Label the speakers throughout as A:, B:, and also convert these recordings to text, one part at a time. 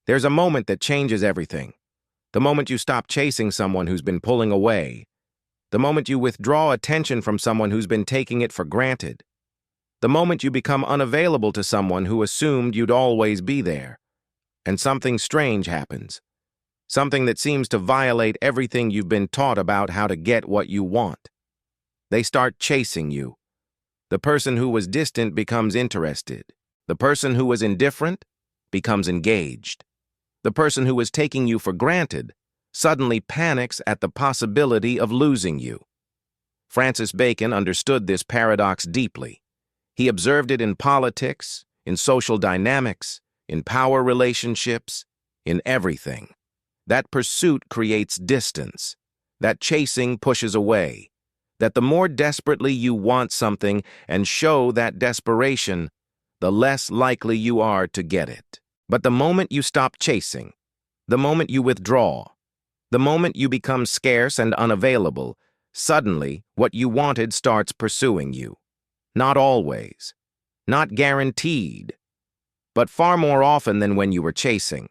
A: There's a moment that changes everything. The moment you stop chasing someone who's been pulling away. The moment you withdraw attention from someone who's been taking it for granted. The moment you become unavailable to someone who assumed you'd always be there. And something strange happens. Something that seems to violate everything you've been taught about how to get what you want. They start chasing you. The person who was distant becomes interested. The person who was indifferent becomes engaged. The person who was taking you for granted suddenly panics at the possibility of losing you. Francis Bacon understood this paradox deeply. He observed it in politics, in social dynamics, in power relationships, in everything. That pursuit creates distance. That chasing pushes away. That the more desperately you want something and show that desperation, the less likely you are to get it. But the moment you stop chasing, the moment you withdraw, the moment you become scarce and unavailable, suddenly what you wanted starts pursuing you. Not always, not guaranteed, but far more often than when you were chasing.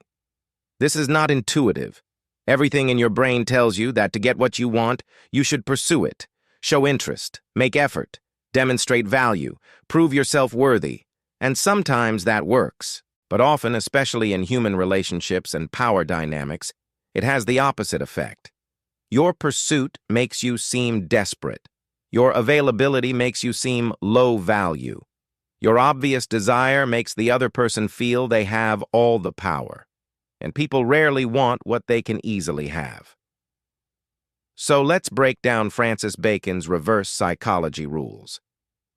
A: This is not intuitive. Everything in your brain tells you that to get what you want, you should pursue it, show interest, make effort, demonstrate value, prove yourself worthy, and sometimes that works. But often, especially in human relationships and power dynamics, it has the opposite effect. Your pursuit makes you seem desperate. Your availability makes you seem low value. Your obvious desire makes the other person feel they have all the power. And people rarely want what they can easily have. So let's break down Francis Bacon's reverse psychology rules.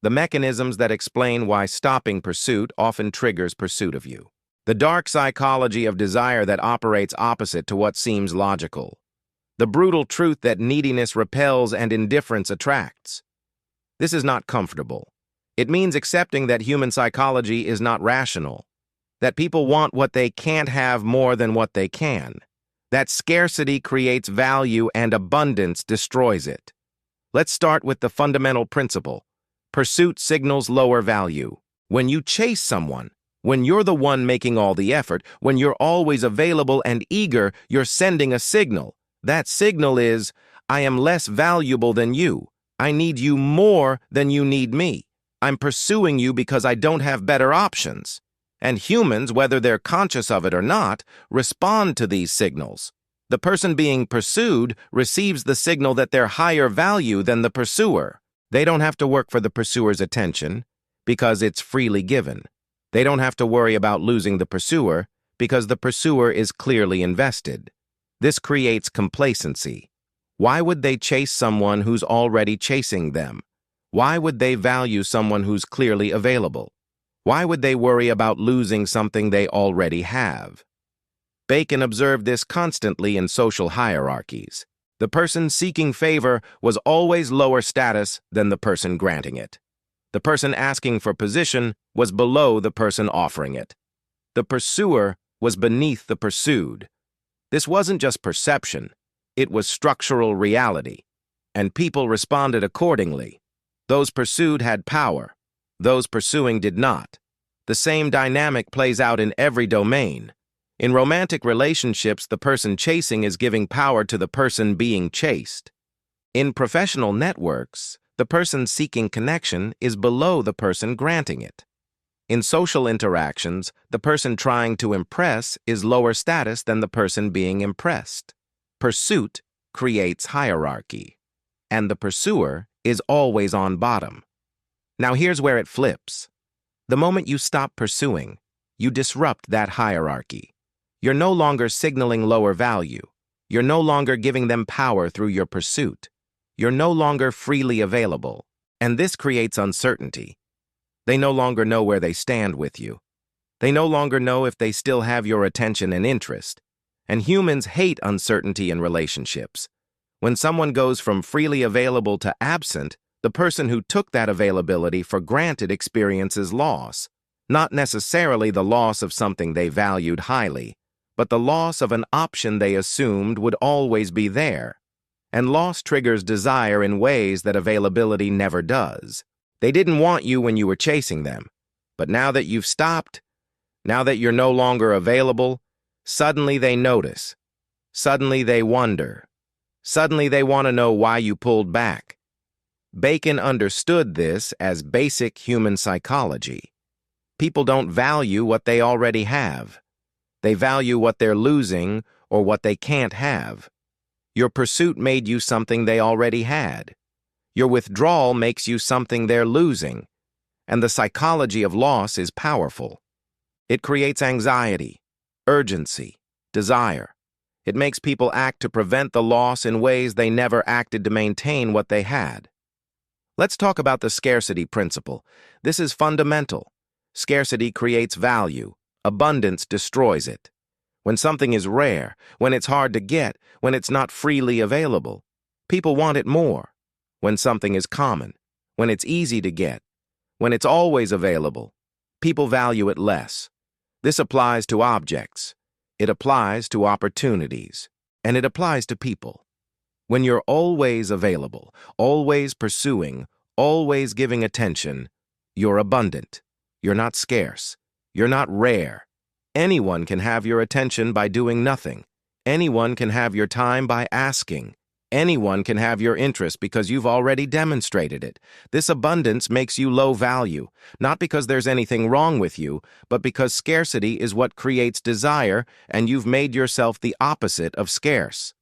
A: The mechanisms that explain why stopping pursuit often triggers pursuit of you. The dark psychology of desire that operates opposite to what seems logical. The brutal truth that neediness repels and indifference attracts. This is not comfortable. It means accepting that human psychology is not rational, that people want what they can't have more than what they can, that scarcity creates value and abundance destroys it. Let's start with the fundamental principle. Pursuit signals lower value. When you chase someone, when you're the one making all the effort, when you're always available and eager, you're sending a signal. That signal is, I am less valuable than you. I need you more than you need me. I'm pursuing you because I don't have better options. And humans, whether they're conscious of it or not, respond to these signals. The person being pursued receives the signal that they're higher value than the pursuer. They don't have to work for the pursuer's attention because it's freely given. They don't have to worry about losing the pursuer because the pursuer is clearly invested. This creates complacency. Why would they chase someone who's already chasing them? Why would they value someone who's clearly available? Why would they worry about losing something they already have? Bacon observed this constantly in social hierarchies. The person seeking favor was always lower status than the person granting it. The person asking for position was below the person offering it. The pursuer was beneath the pursued. This wasn't just perception, it was structural reality, and people responded accordingly. Those pursued had power, those pursuing did not. The same dynamic plays out in every domain. In romantic relationships, the person chasing is giving power to the person being chased. In professional networks, the person seeking connection is below the person granting it. In social interactions, the person trying to impress is lower status than the person being impressed. Pursuit creates hierarchy, and the pursuer is always on bottom. Now here's where it flips. The moment you stop pursuing, you disrupt that hierarchy. You're no longer signaling lower value. You're no longer giving them power through your pursuit. You're no longer freely available, and this creates uncertainty. They no longer know where they stand with you. They no longer know if they still have your attention and interest. And humans hate uncertainty in relationships. When someone goes from freely available to absent, the person who took that availability for granted experiences loss. Not necessarily the loss of something they valued highly, but the loss of an option they assumed would always be there. And loss triggers desire in ways that availability never does. They didn't want you when you were chasing them, but now that you've stopped, now that you're no longer available, Suddenly they notice. Suddenly they wonder. Suddenly they want to know why you pulled back. Bacon understood this as basic human psychology. People don't value what they already have. They value what they're losing or what they can't have. Your pursuit made you something they already had. Your withdrawal makes you something they're losing. And the psychology of loss is powerful. It creates anxiety, urgency, desire. It makes people act to prevent the loss in ways they never acted to maintain what they had. Let's talk about the scarcity principle. This is fundamental. Scarcity creates value. Abundance destroys it. When something is rare, when it's hard to get, when it's not freely available, people want it more. When something is common, when it's easy to get, when it's always available, people value it less. This applies to objects. It applies to opportunities. And it applies to people. When you're always available, always pursuing, always giving attention, you're abundant. You're not scarce. You're not rare. Anyone can have your attention by doing nothing. Anyone can have your time by asking. Anyone can have your interest because you've already demonstrated it. This abundance makes you low value, not because there's anything wrong with you, but because scarcity is what creates desire, and you've made yourself the opposite of scarce.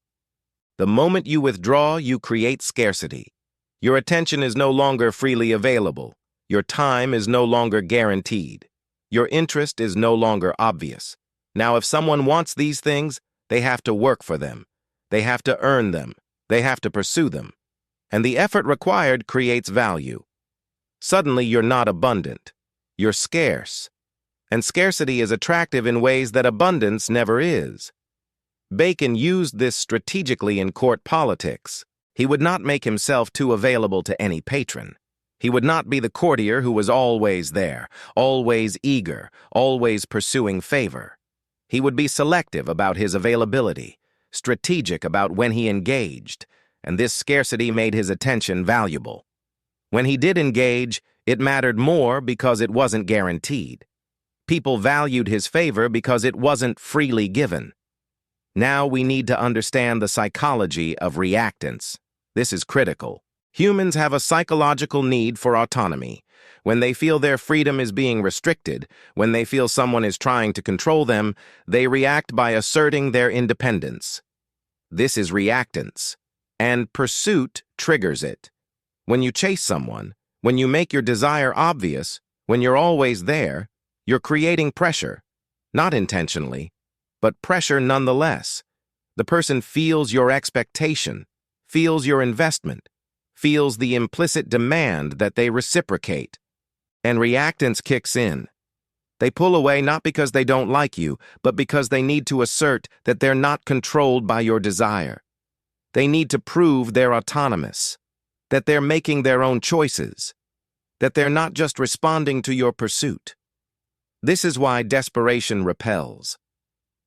A: The moment you withdraw, you create scarcity. Your attention is no longer freely available. Your time is no longer guaranteed. Your interest is no longer obvious. Now, if someone wants these things, they have to work for them. They have to earn them. They have to pursue them. And the effort required creates value. Suddenly, you're not abundant. You're scarce. And scarcity is attractive in ways that abundance never is. Bacon used this strategically in court politics. He would not make himself too available to any patron. He would not be the courtier who was always there, always eager, always pursuing favor. He would be selective about his availability, strategic about when he engaged, and this scarcity made his attention valuable. When he did engage, it mattered more because it wasn't guaranteed. People valued his favor because it wasn't freely given. Now we need to understand the psychology of reactance. This is critical. Humans have a psychological need for autonomy. When they feel their freedom is being restricted, when they feel someone is trying to control them, they react by asserting their independence. This is reactance, and pursuit triggers it. When you chase someone, when you make your desire obvious, when you're always there, you're creating pressure, not intentionally, but pressure nonetheless. The person feels your expectation, feels your investment, feels the implicit demand that they reciprocate. And reactance kicks in. They pull away not because they don't like you, but because they need to assert that they're not controlled by your desire. They need to prove they're autonomous, that they're making their own choices, that they're not just responding to your pursuit. This is why desperation repels.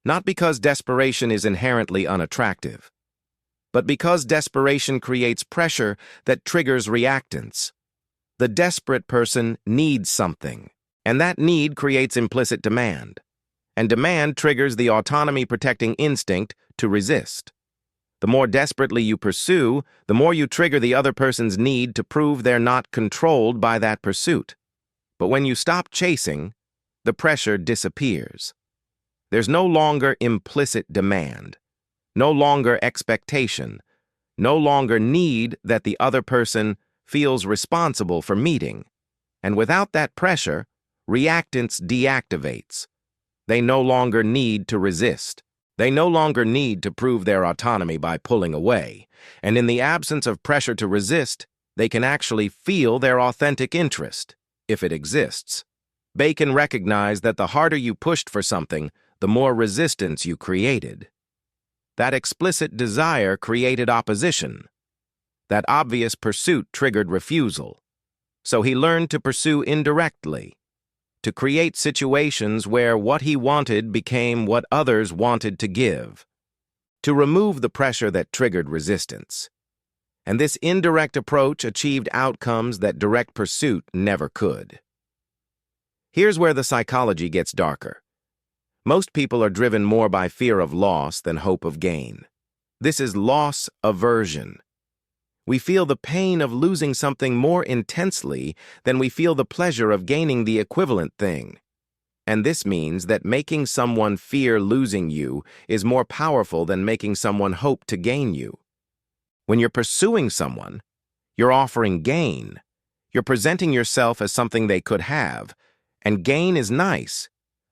A: Not because desperation is inherently unattractive, but because desperation creates pressure that triggers reactance. The desperate person needs something, and that need creates implicit demand. And demand triggers the autonomy-protecting instinct to resist. The more desperately you pursue, the more you trigger the other person's need to prove they're not controlled by that pursuit. But when you stop chasing, the pressure disappears. There's no longer implicit demand, no longer expectation, no longer need that the other person feels responsible for meeting. And without that pressure, reactance deactivates. They no longer need to resist. They no longer need to prove their autonomy by pulling away. And in the absence of pressure to resist, they can actually feel their authentic interest, if it exists. Bacon recognized that the harder you pushed for something, the more resistance you created. That explicit desire created opposition. That obvious pursuit triggered refusal. So he learned to pursue indirectly, to create situations where what he wanted became what others wanted to give, to remove the pressure that triggered resistance. And this indirect approach achieved outcomes that direct pursuit never could. Here's where the psychology gets darker. Most people are driven more by fear of loss than hope of gain. This is loss aversion. We feel the pain of losing something more intensely than we feel the pleasure of gaining the equivalent thing. And this means that making someone fear losing you is more powerful than making someone hope to gain you. When you're pursuing someone, you're offering gain. You're presenting yourself as something they could have, and gain is nice,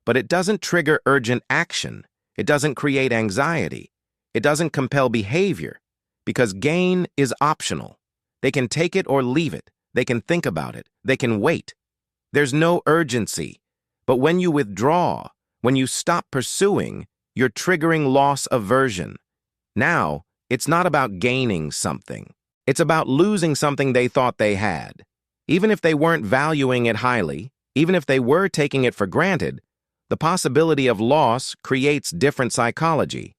A: but it doesn't trigger urgent action. It doesn't create anxiety. It doesn't compel behavior, because gain is optional. They can take it or leave it. They can think about it. They can wait. There's no urgency. But when you withdraw, when you stop pursuing, you're triggering loss aversion. Now, it's not about gaining something. It's about losing something they thought they had. Even if they weren't valuing it highly, even if they were taking it for granted, the possibility of loss creates different psychology.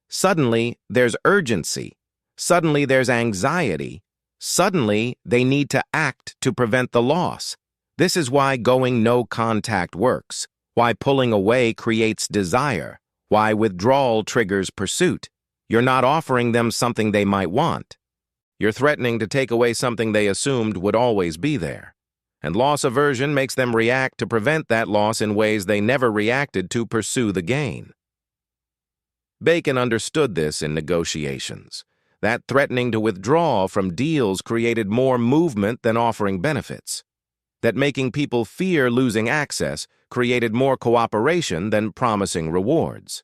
A: Suddenly, there's urgency. Suddenly, there's anxiety. Suddenly, they need to act to prevent the loss. This is why going no contact works, why pulling away creates desire, why withdrawal triggers pursuit. You're not offering them something they might want. You're threatening to take away something they assumed would always be there. And loss aversion makes them react to prevent that loss in ways they never reacted to pursue the gain. Bacon understood this in negotiations. That threatening to withdraw from deals created more movement than offering benefits. That making people fear losing access created more cooperation than promising rewards.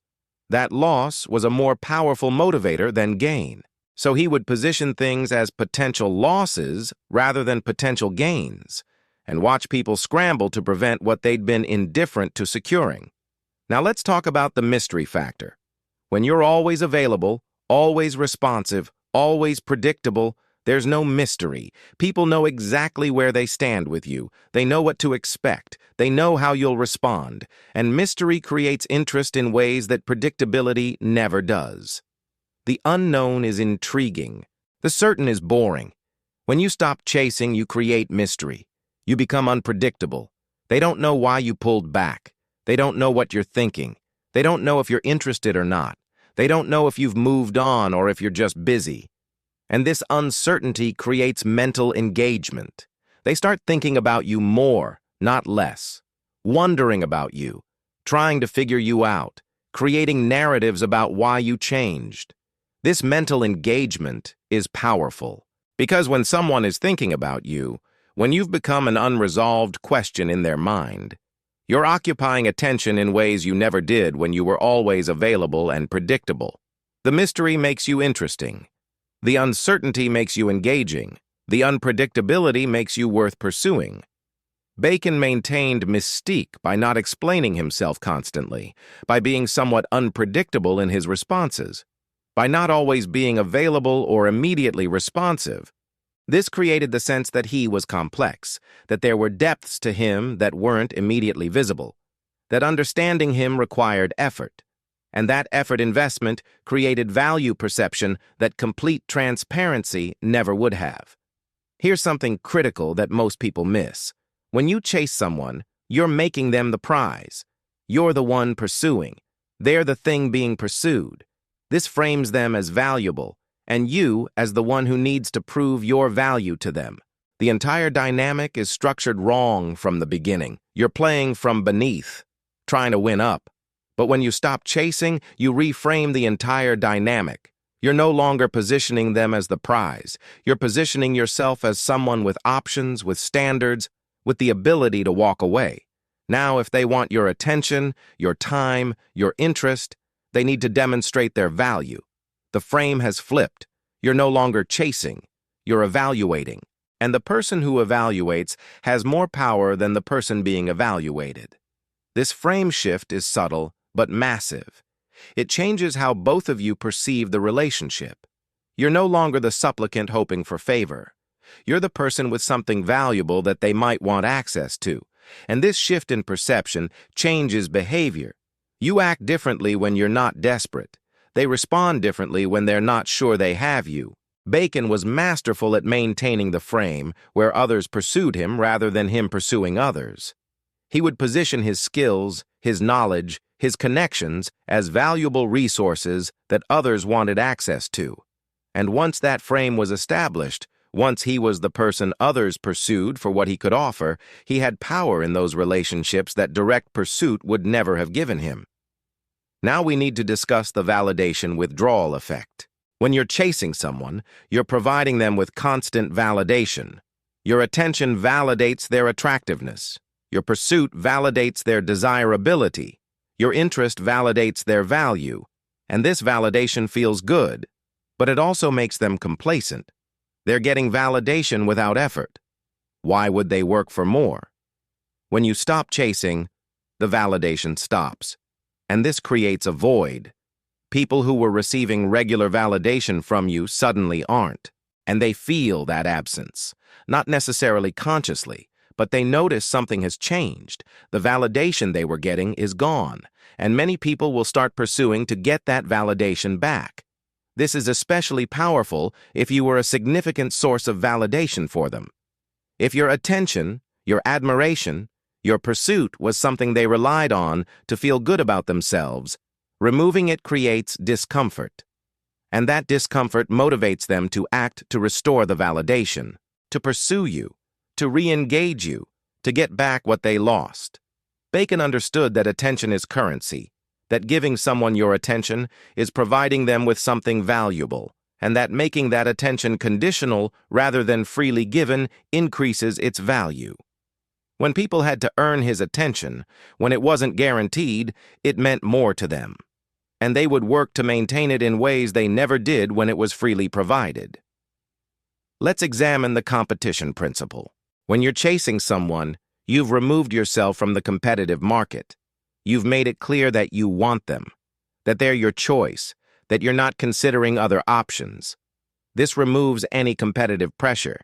A: That loss was a more powerful motivator than gain. So he would position things as potential losses rather than potential gains, and watch people scramble to prevent what they'd been indifferent to securing. Now let's talk about the mystery factor. When you're always available, always responsive, always predictable, there's no mystery. People know exactly where they stand with you. They know what to expect. They know how you'll respond. And mystery creates interest in ways that predictability never does. The unknown is intriguing. The certain is boring. When you stop chasing, you create mystery. You become unpredictable. They don't know why you pulled back. They don't know what you're thinking. They don't know if you're interested or not. They don't know if you've moved on or if you're just busy. And this uncertainty creates mental engagement. They start thinking about you more, not less. Wondering about you, trying to figure you out, creating narratives about why you changed. This mental engagement is powerful, because when someone is thinking about you, when you've become an unresolved question in their mind, you're occupying attention in ways you never did when you were always available and predictable. The mystery makes you interesting. The uncertainty makes you engaging. The unpredictability makes you worth pursuing. Bacon maintained mystique by not explaining himself constantly, by being somewhat unpredictable in his responses, by not always being available or immediately responsive. This created the sense that he was complex, that there were depths to him that weren't immediately visible, that understanding him required effort, and that effort investment created value perception that complete transparency never would have. Here's something critical that most people miss. When you chase someone, you're making them the prize. You're the one pursuing. They're the thing being pursued. This frames them as valuable, and you as the one who needs to prove your value to them. The entire dynamic is structured wrong from the beginning. You're playing from beneath, trying to win up. But when you stop chasing, you reframe the entire dynamic. You're no longer positioning them as the prize. You're positioning yourself as someone with options, with standards, with the ability to walk away. Now, if they want your attention, your time, your interest, they need to demonstrate their value. The frame has flipped. You're no longer chasing. You're evaluating. And the person who evaluates has more power than the person being evaluated. This frame shift is subtle, but massive. It changes how both of you perceive the relationship. You're no longer the supplicant hoping for favor. You're the person with something valuable that they might want access to. And this shift in perception changes behavior. You act differently when you're not desperate. They respond differently when they're not sure they have you. Bacon was masterful at maintaining the frame where others pursued him rather than him pursuing others. He would position his skills, his knowledge, his connections as valuable resources that others wanted access to. And once that frame was established, once he was the person others pursued for what he could offer, he had power in those relationships that direct pursuit would never have given him. Now we need to discuss the validation withdrawal effect. When you're chasing someone, you're providing them with constant validation. Your attention validates their attractiveness. Your pursuit validates their desirability. Your interest validates their value. And this validation feels good, but it also makes them complacent. They're getting validation without effort. Why would they work for more? When you stop chasing, the validation stops. And this creates a void. People who were receiving regular validation from you suddenly aren't. And they feel that absence. Not necessarily consciously, but they notice something has changed. The validation they were getting is gone. And many people will start pursuing to get that validation back. This is especially powerful if you were a significant source of validation for them. If your attention, your admiration, your pursuit was something they relied on to feel good about themselves, removing it creates discomfort. And that discomfort motivates them to act to restore the validation, to pursue you, to re-engage you, to get back what they lost. Bacon understood that attention is currency, that giving someone your attention is providing them with something valuable, and that making that attention conditional rather than freely given increases its value. When people had to earn his attention, when it wasn't guaranteed, it meant more to them. And they would work to maintain it in ways they never did when it was freely provided. Let's examine the competition principle. When you're chasing someone, you've removed yourself from the competitive market. You've made it clear that you want them, that they're your choice, that you're not considering other options. This removes any competitive pressure.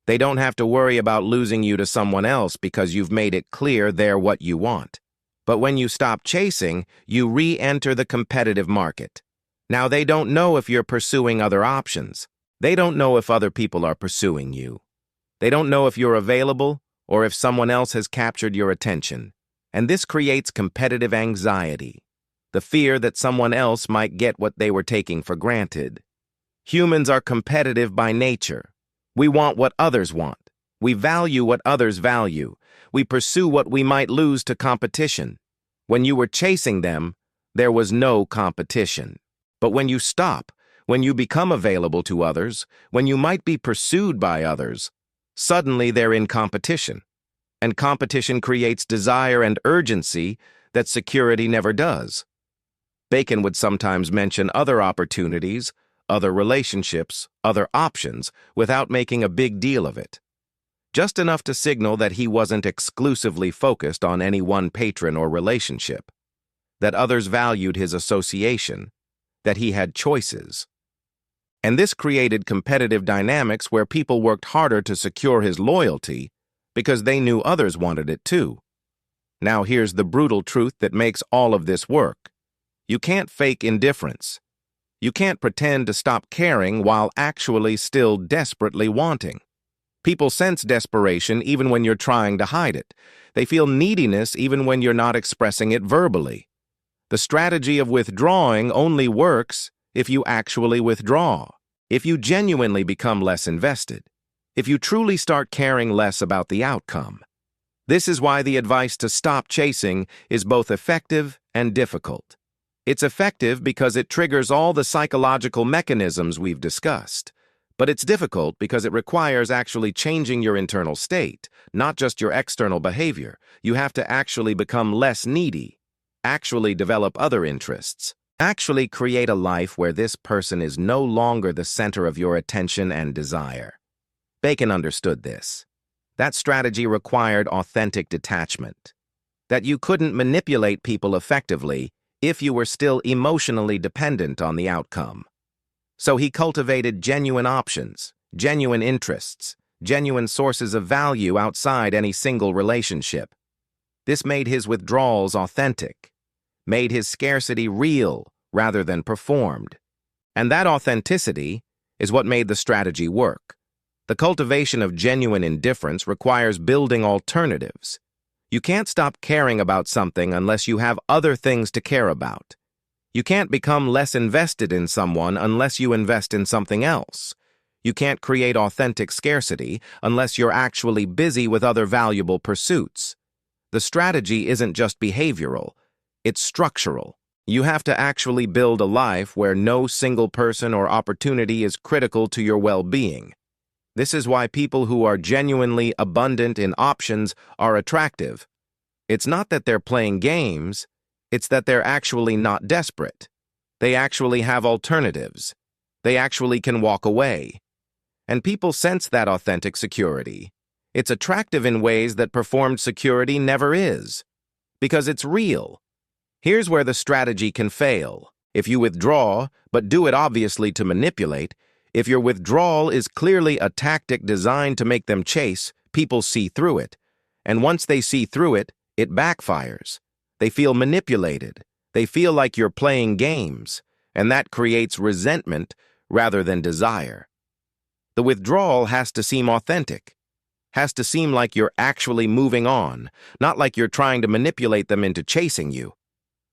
A: They don't have to worry about losing you to someone else because you've made it clear they're what you want. But when you stop chasing, you re-enter the competitive market. Now they don't know if you're pursuing other options. They don't know if other people are pursuing you. They don't know if you're available or if someone else has captured your attention. And this creates competitive anxiety, the fear that someone else might get what they were taking for granted. Humans are competitive by nature. We want what others want. We value what others value. We pursue what we might lose to competition. When you were chasing them, there was no competition. But when you stop, when you become available to others, when you might be pursued by others, suddenly they're in competition. And competition creates desire and urgency that security never does. Bacon would sometimes mention other opportunities, other relationships, other options, without making a big deal of it. Just enough to signal that he wasn't exclusively focused on any one patron or relationship, that others valued his association, that he had choices. And this created competitive dynamics where people worked harder to secure his loyalty because they knew others wanted it too. Now here's the brutal truth that makes all of this work. You can't fake indifference. You can't pretend to stop caring while actually still desperately wanting. People sense desperation even when you're trying to hide it. They feel neediness even when you're not expressing it verbally. The strategy of withdrawing only works if you actually withdraw, if you genuinely become less invested, if you truly start caring less about the outcome. This is why the advice to stop chasing is both effective and difficult. It's effective because it triggers all the psychological mechanisms we've discussed. But it's difficult because it requires actually changing your internal state, not just your external behavior. You have to actually become less needy, actually develop other interests, actually create a life where this person is no longer the center of your attention and desire. Bacon understood this. That strategy required authentic detachment, that you couldn't manipulate people effectively if you were still emotionally dependent on the outcome. So he cultivated genuine options, genuine interests, genuine sources of value outside any single relationship. This made his withdrawals authentic, made his scarcity real rather than performed. And that authenticity is what made the strategy work. The cultivation of genuine indifference requires building alternatives. You can't stop caring about something unless you have other things to care about. You can't become less invested in someone unless you invest in something else. You can't create authentic scarcity unless you're actually busy with other valuable pursuits. The strategy isn't just behavioral, it's structural. You have to actually build a life where no single person or opportunity is critical to your well-being. This is why people who are genuinely abundant in options are attractive. It's not that they're playing games, it's that they're actually not desperate. They actually have alternatives. They actually can walk away. And people sense that authentic security. It's attractive in ways that performed security never is, because it's real. Here's where the strategy can fail. If you withdraw, but do it obviously to manipulate, if your withdrawal is clearly a tactic designed to make them chase, people see through it. And once they see through it, it backfires. They feel manipulated. They feel like you're playing games, and that creates resentment rather than desire. The withdrawal has to seem authentic, has to seem like you're actually moving on, not like you're trying to manipulate them into chasing you.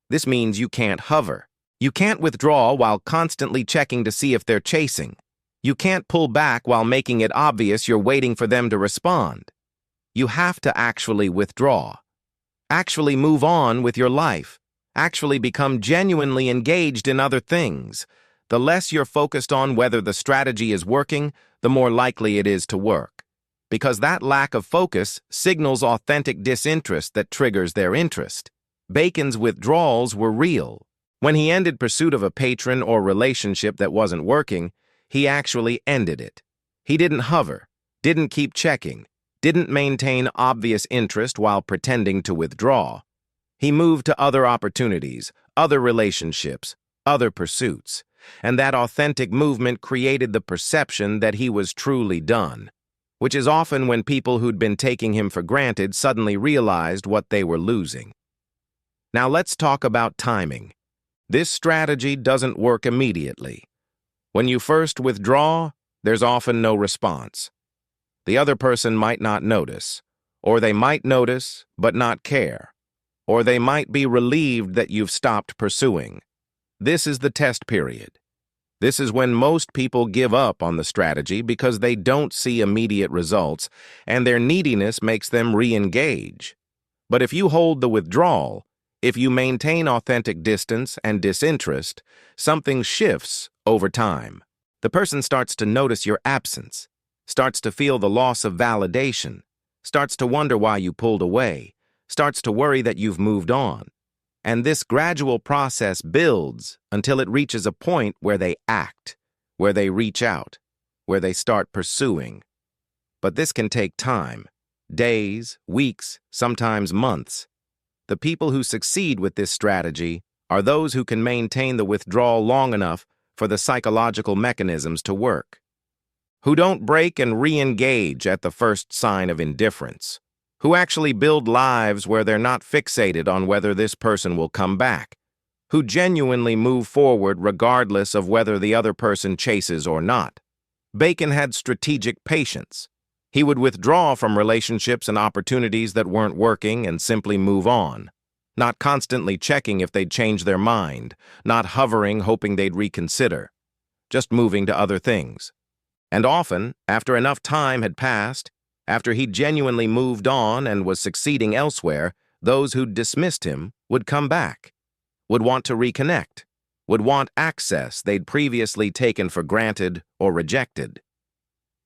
A: This means you can't hover. You can't withdraw while constantly checking to see if they're chasing. You can't pull back while making it obvious you're waiting for them to respond. You have to actually withdraw. Actually move on with your life. Actually become genuinely engaged in other things. The less you're focused on whether the strategy is working, the more likely it is to work. Because that lack of focus signals authentic disinterest that triggers their interest. Bacon's withdrawals were real. When he ended pursuit of a patron or relationship that wasn't working, he actually ended it. He didn't hover, didn't keep checking, didn't maintain obvious interest while pretending to withdraw. He moved to other opportunities, other relationships, other pursuits. And that authentic movement created the perception that he was truly done, which is often when people who'd been taking him for granted suddenly realized what they were losing. Now let's talk about timing. This strategy doesn't work immediately. When you first withdraw, there's often no response. The other person might not notice, or they might notice but not care, or they might be relieved that you've stopped pursuing. This is the test period. This is when most people give up on the strategy because they don't see immediate results, and their neediness makes them re-engage. But if you hold the withdrawal, if you maintain authentic distance and disinterest, something shifts over time. The person starts to notice your absence, starts to feel the loss of validation, starts to wonder why you pulled away, starts to worry that you've moved on. And this gradual process builds until it reaches a point where they act, where they reach out, where they start pursuing. But this can take time, days, weeks, sometimes months. The people who succeed with this strategy are those who can maintain the withdrawal long enough for the psychological mechanisms to work, who don't break and re-engage at the first sign of indifference, who actually build lives where they're not fixated on whether this person will come back, who genuinely move forward regardless of whether the other person chases or not. Bacon had strategic patience. He would withdraw from relationships and opportunities that weren't working and simply move on, not constantly checking if they'd change their mind, not hovering hoping they'd reconsider, just moving to other things. And often, after enough time had passed, after he'd genuinely moved on and was succeeding elsewhere, those who'd dismissed him would come back, would want to reconnect, would want access they'd previously taken for granted or rejected.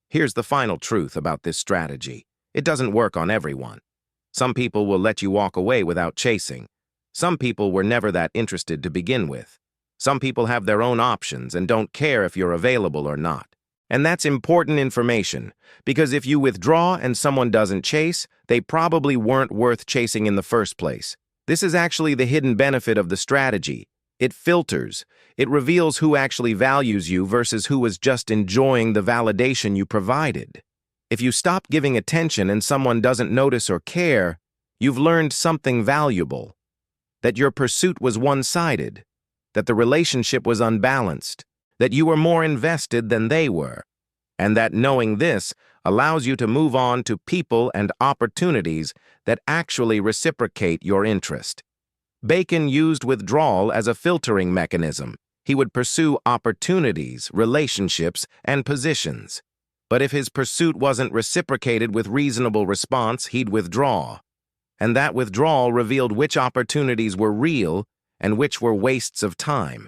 A: Here's the final truth about this strategy. It doesn't work on everyone. Some people will let you walk away without chasing. Some people were never that interested to begin with. Some people have their own options and don't care if you're available or not. And that's important information, because if you withdraw and someone doesn't chase, they probably weren't worth chasing in the first place. This is actually the hidden benefit of the strategy. It filters. It reveals who actually values you versus who is just enjoying the validation you provided. If you stop giving attention and someone doesn't notice or care, you've learned something valuable. That your pursuit was one-sided. That the relationship was unbalanced. That you were more invested than they were. and that knowing this allows you to move on to people and opportunities that actually reciprocate your interest. Bacon used withdrawal as a filtering mechanism. He would pursue opportunities, relationships, and positions. But if his pursuit wasn't reciprocated with reasonable response, he'd withdraw. And that withdrawal revealed which opportunities were real and which were wastes of time,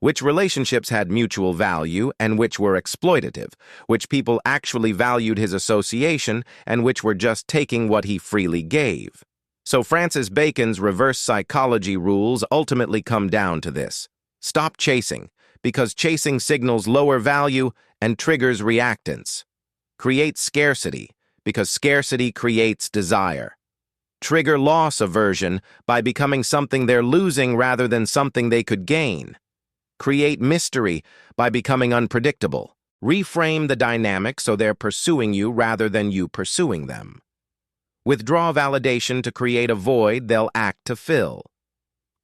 A: which relationships had mutual value and which were exploitative, which people actually valued his association and which were just taking what he freely gave. So Francis Bacon's reverse psychology rules ultimately come down to this. Stop chasing, because chasing signals lower value and triggers reactance. Create scarcity, because scarcity creates desire. Trigger loss aversion by becoming something they're losing rather than something they could gain. Create mystery by becoming unpredictable. Reframe the dynamic so they're pursuing you rather than you pursuing them. Withdraw validation to create a void they'll act to fill.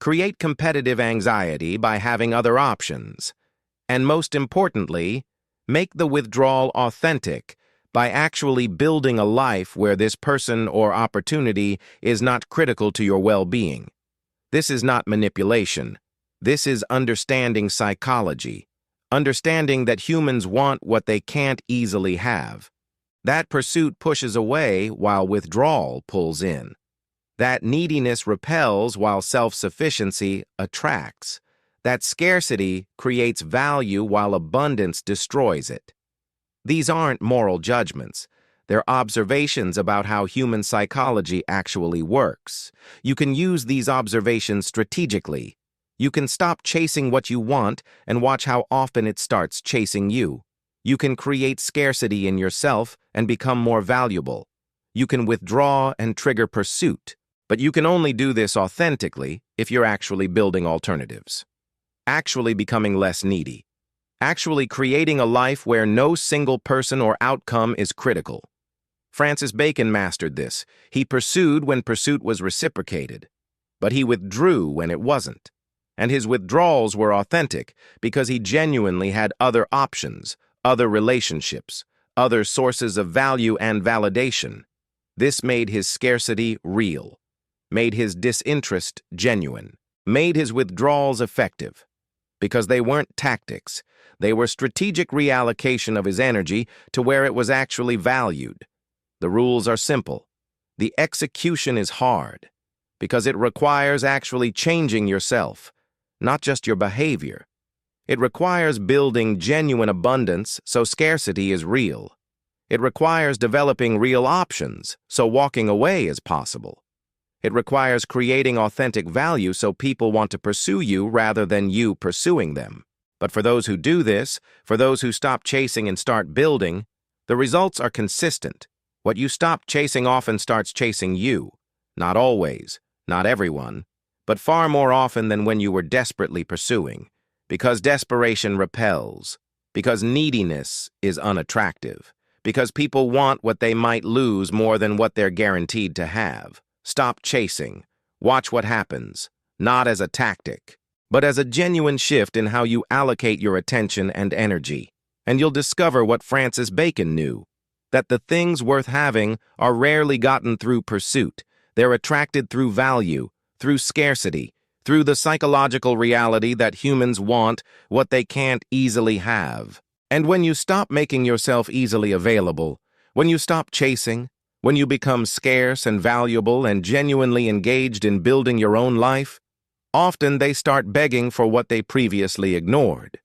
A: Create competitive anxiety by having other options. And most importantly, make the withdrawal authentic by actually building a life where this person or opportunity is not critical to your well-being. This is not manipulation. This is understanding psychology, understanding that humans want what they can't easily have. That pursuit pushes away while withdrawal pulls in. That neediness repels while self-sufficiency attracts. That scarcity creates value while abundance destroys it. These aren't moral judgments. They're observations about how human psychology actually works. You can use these observations strategically. You can stop chasing what you want and watch how often it starts chasing you. You can create scarcity in yourself and become more valuable. You can withdraw and trigger pursuit, but you can only do this authentically if you're actually building alternatives. Actually becoming less needy. Actually creating a life where no single person or outcome is critical. Francis Bacon mastered this. He pursued when pursuit was reciprocated, but he withdrew when it wasn't. And his withdrawals were authentic because he genuinely had other options, other relationships, other sources of value and validation. This made his scarcity real, made his disinterest genuine, made his withdrawals effective. Because they weren't tactics, they were strategic reallocation of his energy to where it was actually valued. The rules are simple. The execution is hard, because it requires actually changing yourself, not just your behavior. It requires building genuine abundance so scarcity is real. It requires developing real options so walking away is possible. It requires creating authentic value so people want to pursue you rather than you pursuing them. But for those who do this, for those who stop chasing and start building, the results are consistent. What you stop chasing often starts chasing you. Not always, not everyone, but far more often than when you were desperately pursuing. Because desperation repels, because neediness is unattractive, because people want what they might lose more than what they're guaranteed to have. Stop chasing. Watch what happens, not as a tactic, but as a genuine shift in how you allocate your attention and energy. And you'll discover what Francis Bacon knew, that the things worth having are rarely gotten through pursuit. They're attracted through value, through scarcity, through the psychological reality that humans want what they can't easily have. And when you stop making yourself easily available, when you stop chasing, when you become scarce and valuable and genuinely engaged in building your own life, often they start begging for what they previously ignored.